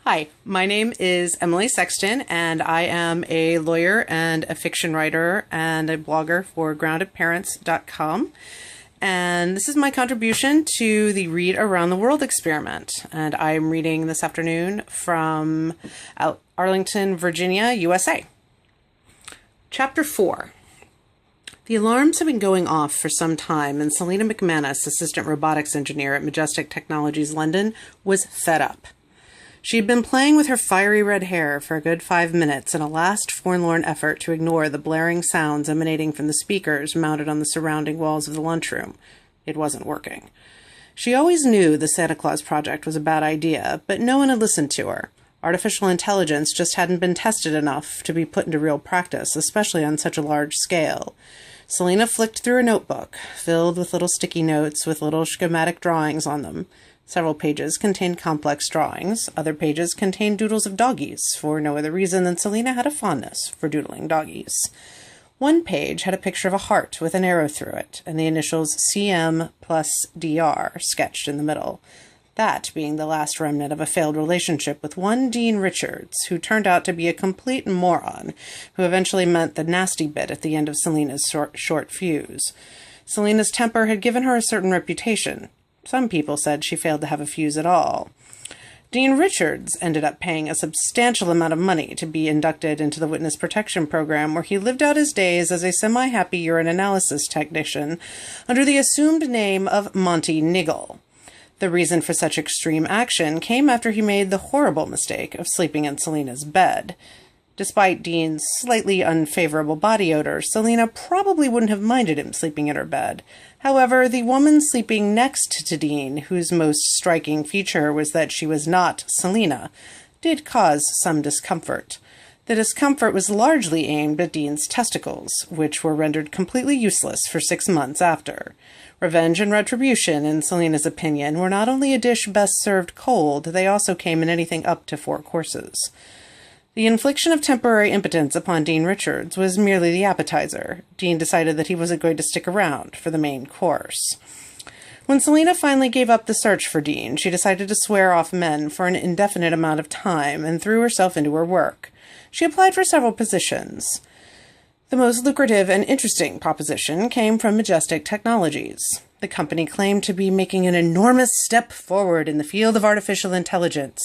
Hi, my name is Emily Sexton, and I am a lawyer and a fiction writer and a blogger for groundedparents.com. And this is my contribution to the Read Around the World experiment. And I'm reading this afternoon from Arlington, Virginia, USA. Chapter 4. The alarms have been going off for some time, and Selena McManus, assistant robotics engineer at Majestic Technologies London, was fed up. She had been playing with her fiery red hair for a good 5 minutes in a last forlorn effort to ignore the blaring sounds emanating from the speakers mounted on the surrounding walls of the lunchroom. It wasn't working. She always knew the Santa Claus project was a bad idea, but no one had listened to her. Artificial intelligence just hadn't been tested enough to be put into real practice, especially on such a large scale. Selena flicked through a notebook, filled with little sticky notes with little schematic drawings on them. Several pages contained complex drawings. Other pages contained doodles of doggies, for no other reason than Selena had a fondness for doodling doggies. One page had a picture of a heart with an arrow through it, and the initials CM plus DR sketched in the middle. That being the last remnant of a failed relationship with one Dean Richards, who turned out to be a complete moron, who eventually meant the nasty bit at the end of Selena's short fuse. Selena's temper had given her a certain reputation. Some people said she failed to have a fuse at all. Dean Richards ended up paying a substantial amount of money to be inducted into the Witness Protection Program, where he lived out his days as a semi-happy urine analysis technician under the assumed name of Monty Niggle. The reason for such extreme action came after he made the horrible mistake of sleeping in Selena's bed. Despite Dean's slightly unfavorable body odor, Selena probably wouldn't have minded him sleeping in her bed. However, the woman sleeping next to Dean, whose most striking feature was that she was not Selena, did cause some discomfort. The discomfort was largely aimed at Dean's testicles, which were rendered completely useless for 6 months after. Revenge and retribution, in Selena's opinion, were not only a dish best served cold, they also came in anything up to 4 courses. The infliction of temporary impotence upon Dean Richards was merely the appetizer. Dean decided that he wasn't going to stick around for the main course. When Selena finally gave up the search for Dean, she decided to swear off men for an indefinite amount of time and threw herself into her work. She applied for several positions. The most lucrative and interesting proposition came from Majestic Technologies. The company claimed to be making an enormous step forward in the field of artificial intelligence.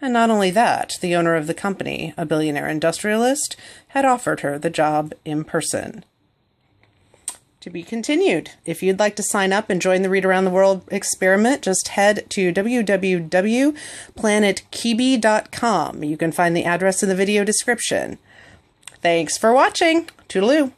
And not only that, the owner of the company, a billionaire industrialist, had offered her the job in person. To be continued. If you'd like to sign up and join the Read Around the World experiment, just head to www.planetkibi.com. You can find the address in the video description. Thanks for watching. Toodaloo.